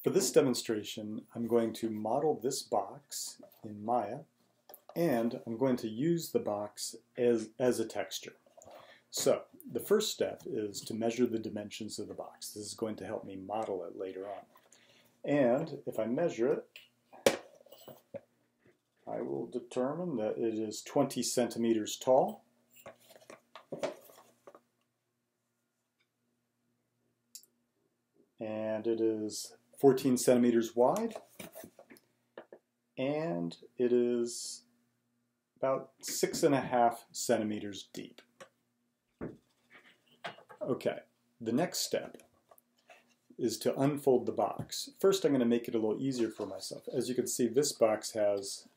For this demonstration, I'm going to model this box in Maya, and I'm going to use the box as a texture. So, the first step is to measure the dimensions of the box. This is going to help me model it later on. And if I measure it, I will determine that it is 20 centimeters tall. And it is 14 centimeters wide, and it is about 6.5 centimeters deep. Okay, the next step is to unfold the box. First, I'm going to make it a little easier for myself. As you can see, this box has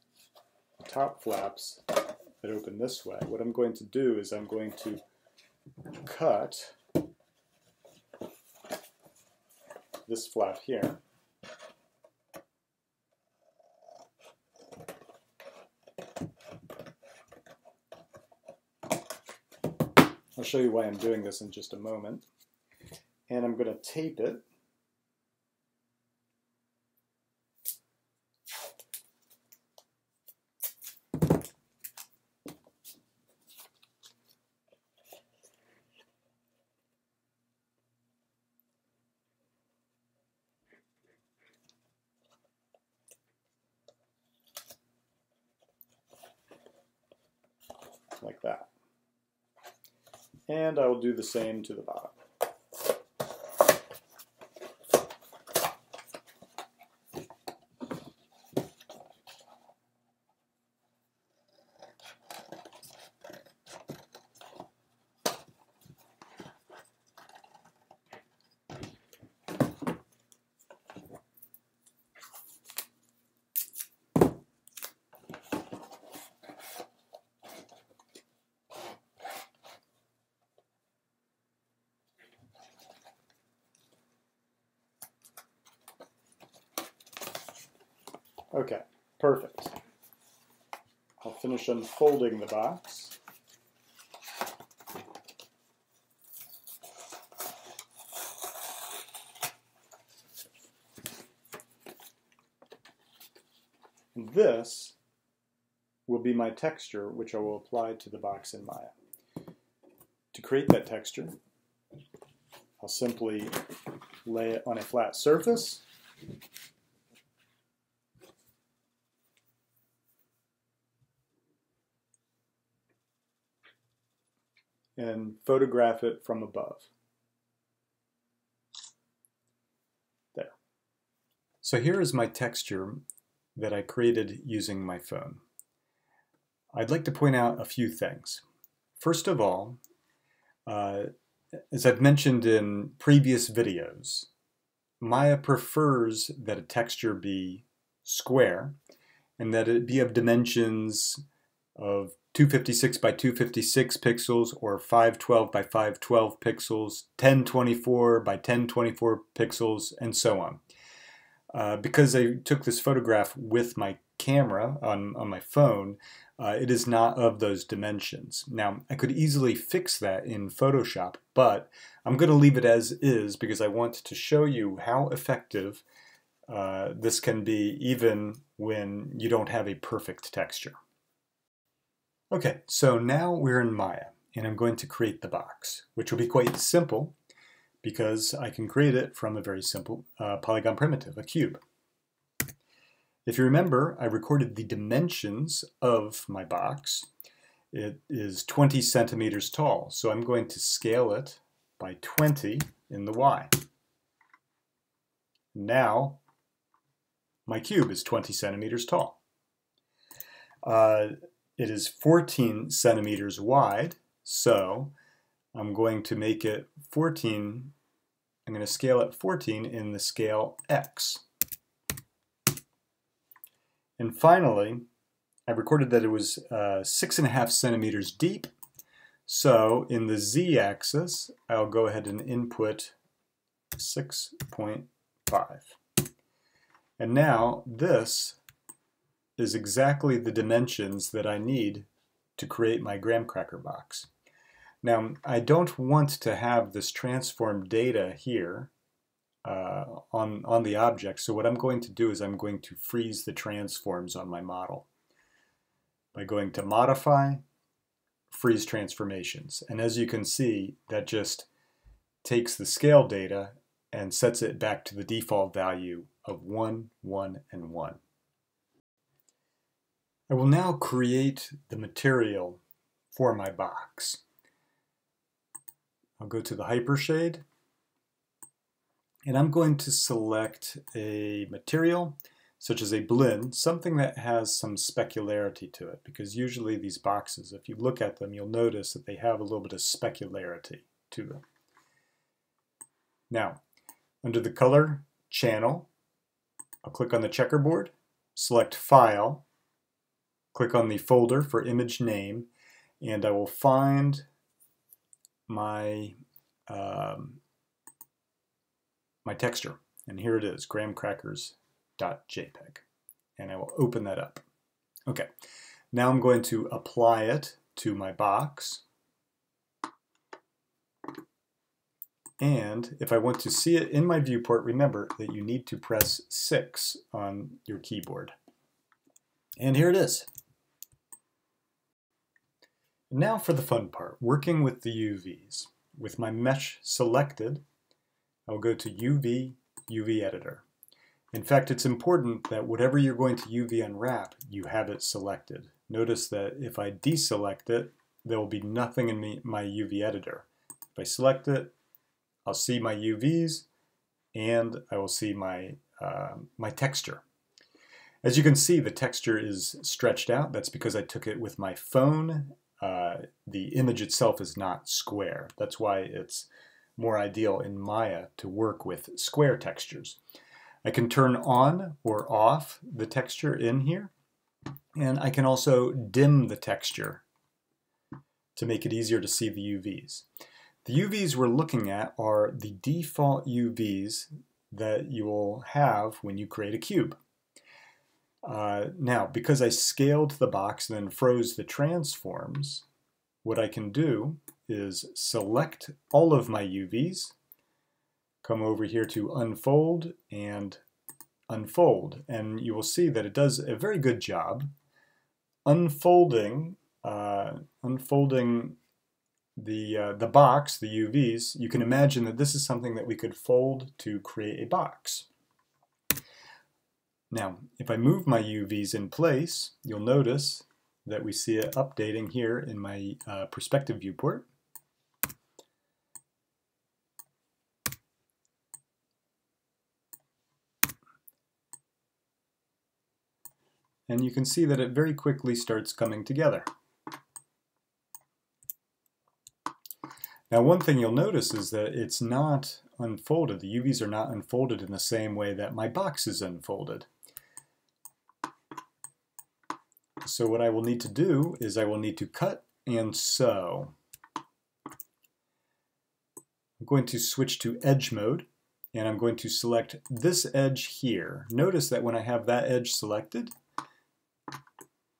top flaps that open this way. What I'm going to do is I'm going to cut this flap here. I'll show you why I'm doing this in just a moment. And I'm going to tape it. Like that. And I will do the same to the bottom. Okay, perfect. I'll finish unfolding the box. And this will be my texture, which I will apply to the box in Maya. To create that texture, I'll simply lay it on a flat surface. And photograph it from above. There. So here is my texture that I created using my phone. I'd like to point out a few things. First of all, as I've mentioned in previous videos, Maya prefers that a texture be square and that it be of dimensions of 256 by 256 pixels or 512 by 512 pixels, 1024 by 1024 pixels, and so on. Because I took this photograph with my camera on my phone, it is not of those dimensions. Now, I could easily fix that in Photoshop, but I'm going to leave it as is because I want to show you how effective this can be even when you don't have a perfect texture. Okay, so now we're in Maya, and I'm going to create the box, which will be quite simple because I can create it from a very simple polygon primitive, a cube. If you remember, I recorded the dimensions of my box. It is 20 centimeters tall, so I'm going to scale it by 20 in the Y. Now, my cube is 20 centimeters tall. It is 14 centimeters wide, so I'm going to make it 14, I'm going to scale it 14 in the scale X. And finally, I recorded that it was 6.5 centimeters deep, so in the Z-axis, I'll go ahead and input 6.5. And now this is exactly the dimensions that I need to create my graham cracker box. Now, I don't want to have this transform data here on the object. So what I'm going to do is I'm going to freeze the transforms on my model by going to Modify, Freeze Transformations. And as you can see, that just takes the scale data and sets it back to the default value of 1, 1, and 1. I will now create the material for my box. I'll go to the Hypershade, and I'm going to select a material such as a blend, something that has some specularity to it, because usually these boxes, if you look at them, you'll notice that they have a little bit of specularity to them. Now, under the color channel, I'll click on the checkerboard, select File, click on the folder for image name, and I will find my my texture. And here it is, graham-crackers.jpg. And I will open that up. Okay, now I'm going to apply it to my box. And if I want to see it in my viewport, remember that you need to press 6 on your keyboard. And here it is. Now for the fun part, working with the UVs. With my mesh selected, I'll go to UV Editor. In fact, it's important that whatever you're going to UV unwrap, you have it selected. Notice that if I deselect it, there will be nothing in my UV editor. If I select it, I'll see my UVs and I will see my, my texture. As you can see, the texture is stretched out. That's because I took it with my phone. The image itself is not square. That's why it's more ideal in Maya to work with square textures. I can turn on or off the texture in here, and I can also dim the texture to make it easier to see the UVs. The UVs we're looking at are the default UVs that you will have when you create a cube. Now, because I scaled the box and then froze the transforms, what I can do is select all of my UVs, come over here to Unfold and Unfold, and you will see that it does a very good job unfolding the box, the UVs. You can imagine that this is something that we could fold to create a box. Now, if I move my UVs in place, you'll notice that we see it updating here in my perspective viewport. And you can see that it very quickly starts coming together. Now, one thing you'll notice is that it's not unfolded. The UVs are not unfolded in the same way that my box is unfolded. So what I will need to do is I will need to cut and sew. I'm going to switch to edge mode, and I'm going to select this edge here. Notice that when I have that edge selected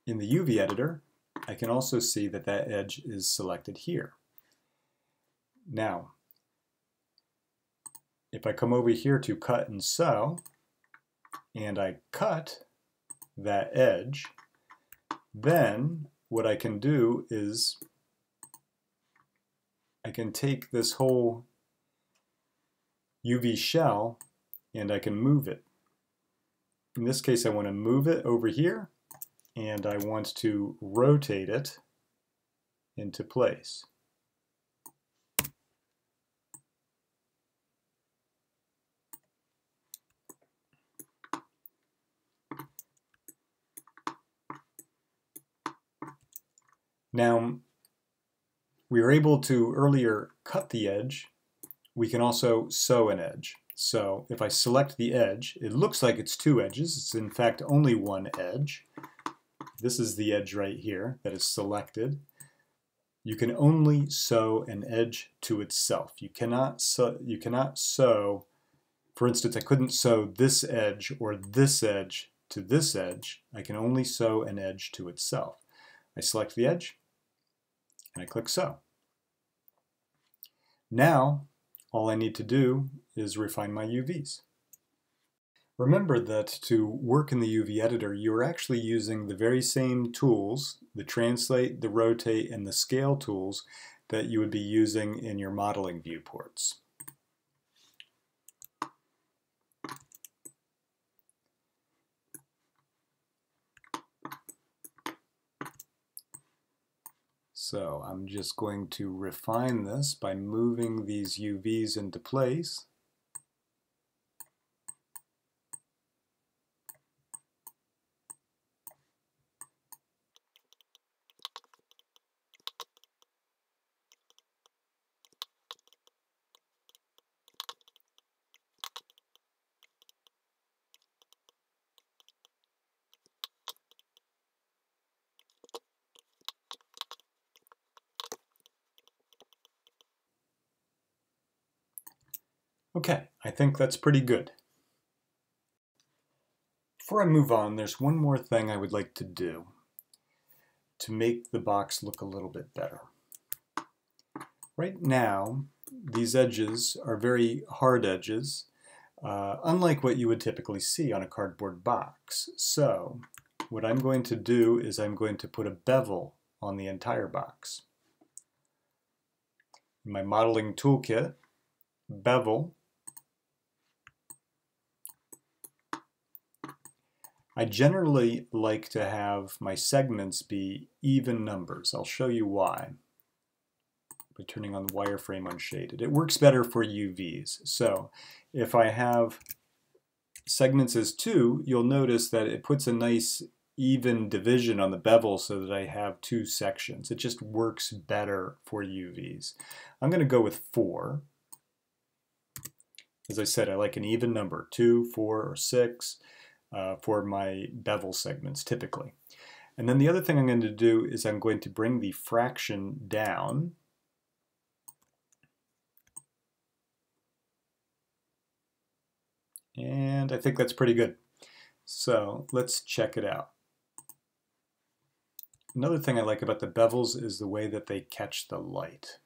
in the UV editor, I can also see that that edge is selected here. Now, if I come over here to cut and sew, and I cut that edge, then what I can do is I can take this whole UV shell and I can move it. In this case, I want to move it over here, and I want to rotate it into place. Now, we were able to earlier cut the edge. We can also sew an edge. So if I select the edge, it looks like it's two edges. It's in fact only one edge. This is the edge right here that is selected. You can only sew an edge to itself. You cannot sew, for instance, I couldn't sew this edge or this edge to this edge. I can only sew an edge to itself. I select the edge, and I click sew. Now, all I need to do is refine my UVs. Remember that to work in the UV editor, you're actually using the very same tools, the translate, the rotate, and the scale tools that you would be using in your modeling viewports. So I'm just going to refine this by moving these UVs into place. Okay, I think that's pretty good. Before I move on, there's one more thing I would like to do to make the box look a little bit better. Right now, these edges are very hard edges, unlike what you would typically see on a cardboard box. So, what I'm going to do is I'm going to put a bevel on the entire box. In my modeling toolkit, bevel, I generally like to have my segments be even numbers. I'll show you why by turning on the wireframe unshaded. It works better for UVs. So if I have segments as 2, you'll notice that it puts a nice even division on the bevel so that I have 2 sections. It just works better for UVs. I'm going to go with 4. As I said, I like an even number, 2, 4, or 6. For my bevel segments typically. And then the other thing I'm going to do is I'm going to bring the fraction down. And I think that's pretty good. So let's check it out. Another thing I like about the bevels is the way that they catch the light.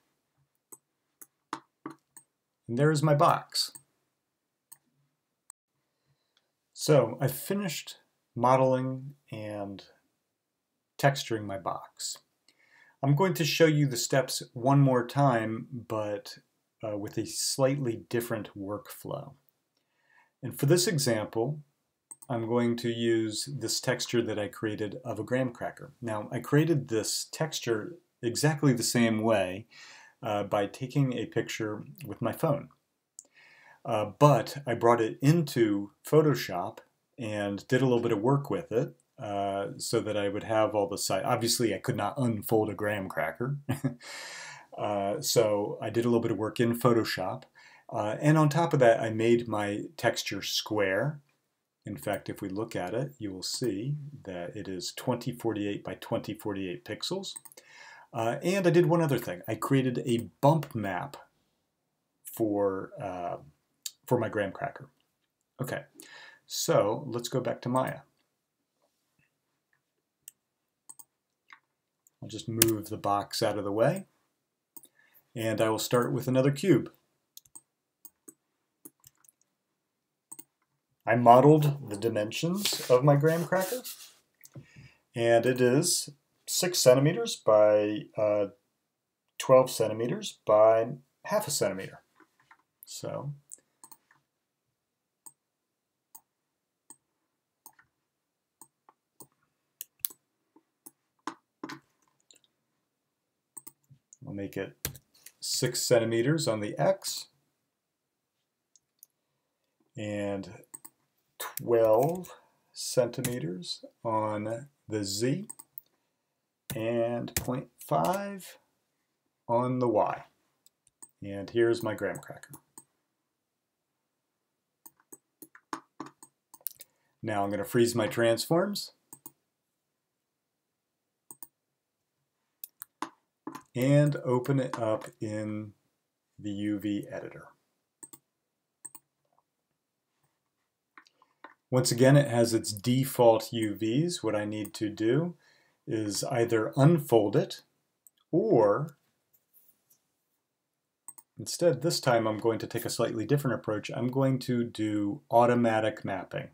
And there's my box. So I've finished modeling and texturing my box. I'm going to show you the steps one more time, but with a slightly different workflow. And for this example, I'm going to use this texture that I created of a graham cracker. Now, I created this texture exactly the same way by taking a picture with my phone. But I brought it into Photoshop and did a little bit of work with it so that I would have all the sides. Obviously, I could not unfold a graham cracker. So I did a little bit of work in Photoshop. And on top of that, I made my texture square. In fact, if we look at it, you will see that it is 2048 by 2048 pixels. And I did one other thing. I created a bump map for my graham cracker. Okay, so let's go back to Maya. I'll just move the box out of the way, and I will start with another cube. I modeled the dimensions of my graham cracker, and it is 6 centimeters by 12 centimeters by half a centimeter. So we'll make it 6 centimeters on the X and 12 centimeters on the Z and 0.5 on the Y. And here's my graham cracker. Now I'm going to freeze my transforms and open it up in the UV editor. Once again, it has its default UVs. What I need to do is either unfold it or Instead, this time I'm going to take a slightly different approach. I'm going to do automatic mapping.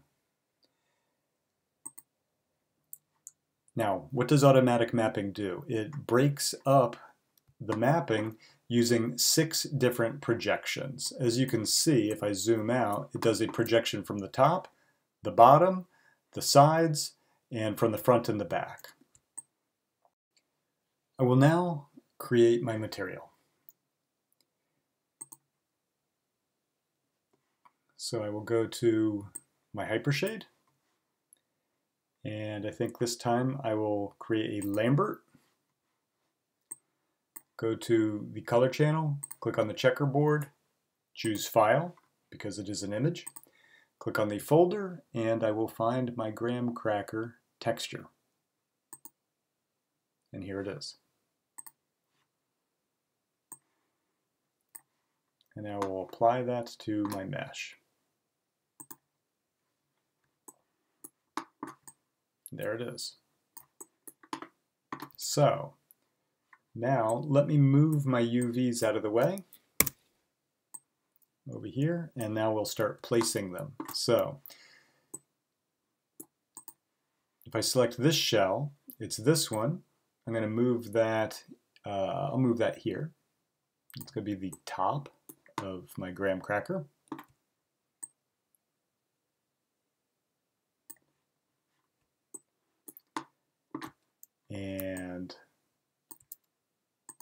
Now, what does automatic mapping do? It breaks up the mapping using 6 different projections. As you can see, if I zoom out, it does a projection from the top, the bottom, the sides, and from the front and the back. I will now create my material. So I will go to my Hypershade, and I think this time I will create a Lambert. Go to the color channel, click on the checkerboard, choose File, because it is an image. Click on the folder, and I will find my graham cracker texture. And here it is. And I will apply that to my mesh. There it is. So now let me move my UVs out of the way over here, and now we'll start placing them. So if I select this shell, it's this one. I'm going to move that, I'll move that here. It's going to be the top of my graham cracker. And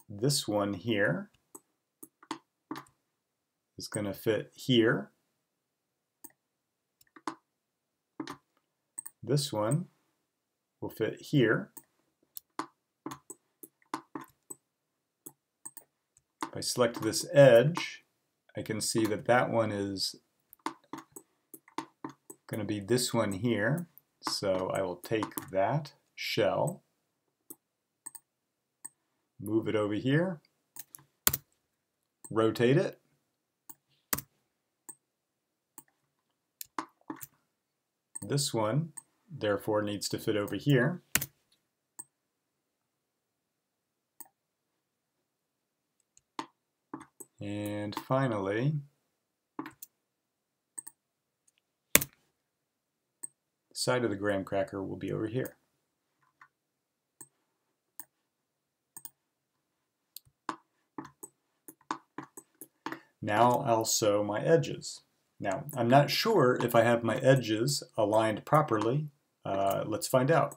this one here is going to fit here. This one will fit here. If I select this edge, I can see that that one is going to be this one here. So I will take that shell, move it over here, rotate it, this one therefore needs to fit over here, and finally the side of the graham cracker will be over here. Now I'll sew my edges. Now, I'm not sure if I have my edges aligned properly. Let's find out.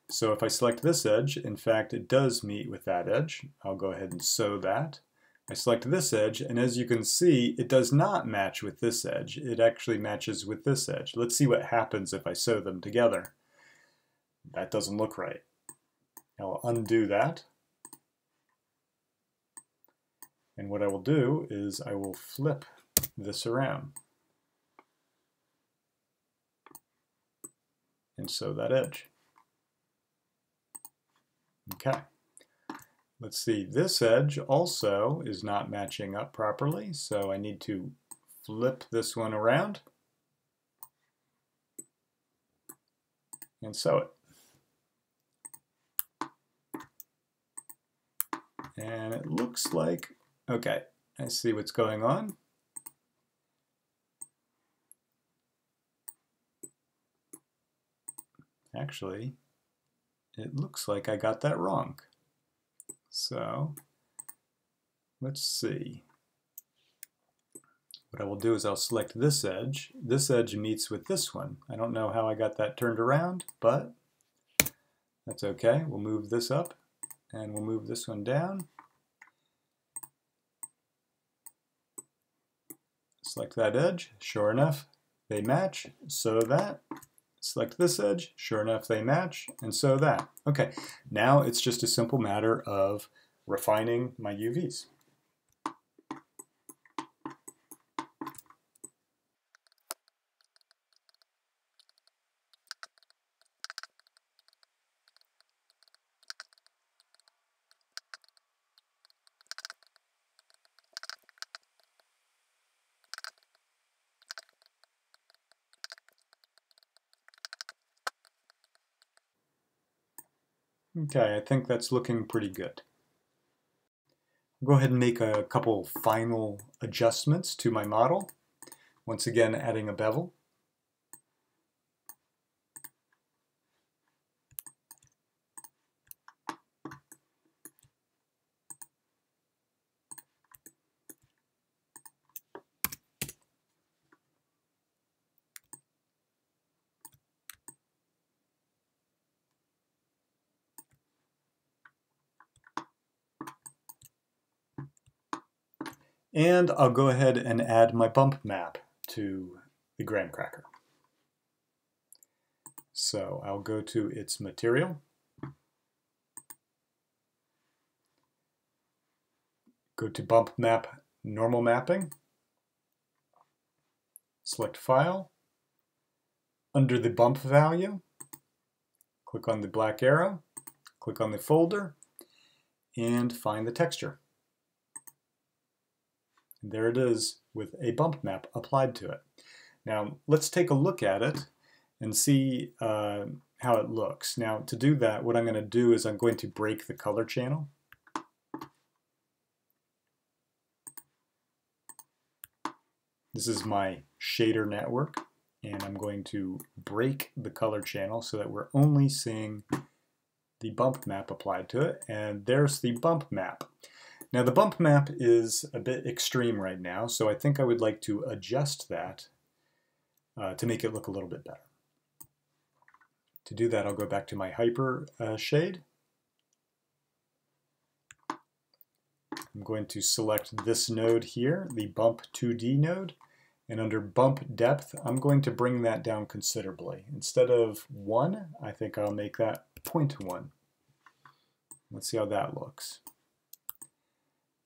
So if I select this edge, in fact, it does meet with that edge. I'll go ahead and sew that. I select this edge, and as you can see, it does not match with this edge. It actually matches with this edge. Let's see what happens if I sew them together. That doesn't look right. I'll undo that. And what I will do is I will flip this around and sew that edge. Okay. Let's see, this edge also is not matching up properly, so I need to flip this one around and sew it. And it looks like, okay, I see what's going on. Actually, it looks like I got that wrong. So let's see. What I will do is I'll select this edge. This edge meets with this one. I don't know how I got that turned around, but that's okay. We'll move this up and we'll move this one down. Select that edge. Sure enough, they match. Sew that. Select this edge. Sure enough, they match. And sew that. Okay, now it's just a simple matter of refining my UVs. Okay, I think that's looking pretty good. I'll go ahead and make a couple final adjustments to my model. Once again, adding a bevel. And I'll go ahead and add my bump map to the graham cracker. So I'll go to its material, go to bump map normal mapping, select file, under the bump value, click on the black arrow, click on the folder, and find the texture. There it is with a bump map applied to it. Now let's take a look at it and see how it looks. Now to do that, what I'm going to do is I'm going to break the color channel. This is my shader network, and I'm going to break the color channel so that we're only seeing the bump map applied to it, and there's the bump map. Now the bump map is a bit extreme right now, so I think I would like to adjust that to make it look a little bit better. To do that, I'll go back to my hyper shade. I'm going to select this node here, the bump 2D node, and under bump depth, I'm going to bring that down considerably. Instead of 1, I think I'll make that 0.1. Let's see how that looks.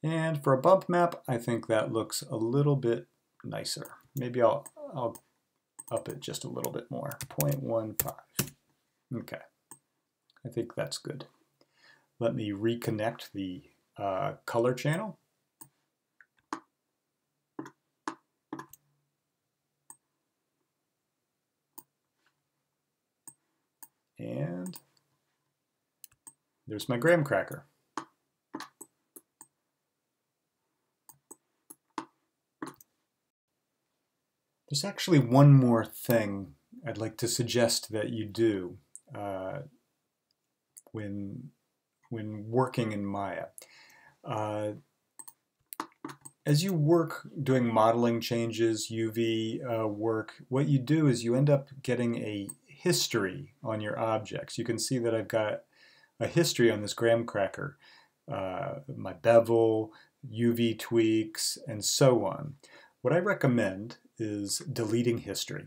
And for a bump map, I think that looks a little bit nicer. Maybe I'll up it just a little bit more, 0.15. Okay, I think that's good. Let me reconnect the color channel. And there's my graham cracker. There's actually one more thing I'd like to suggest that you do when working in Maya. As you work doing modeling changes, UV work, what you do is you end up getting a history on your objects. You can see that I've got a history on this graham cracker, my bevel, UV tweaks, and so on. What I recommend is deleting history.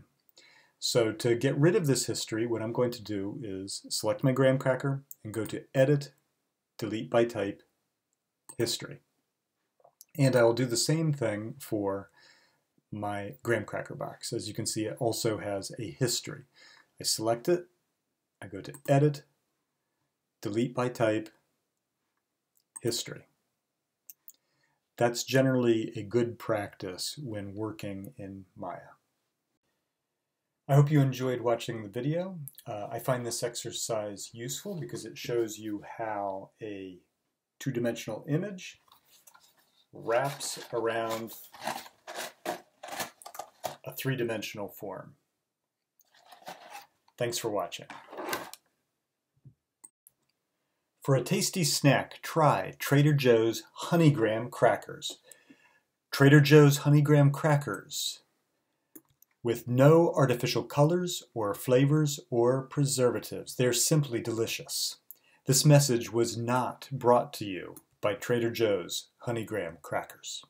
So to get rid of this history, what I'm going to do is select my graham cracker and go to Edit, Delete by Type, History. And I will do the same thing for my graham cracker box. As you can see, it also has a history. I select it, I go to Edit, Delete by Type, History. That's generally a good practice when working in Maya. I hope you enjoyed watching the video. I find this exercise useful because it shows you how a two-dimensional image wraps around a three-dimensional form. Thanks for watching. For a tasty snack, try Trader Joe's Honey Graham Crackers. Trader Joe's Honey Graham Crackers, with no artificial colors or flavors or preservatives. They're simply delicious. This message was not brought to you by Trader Joe's Honey Graham Crackers.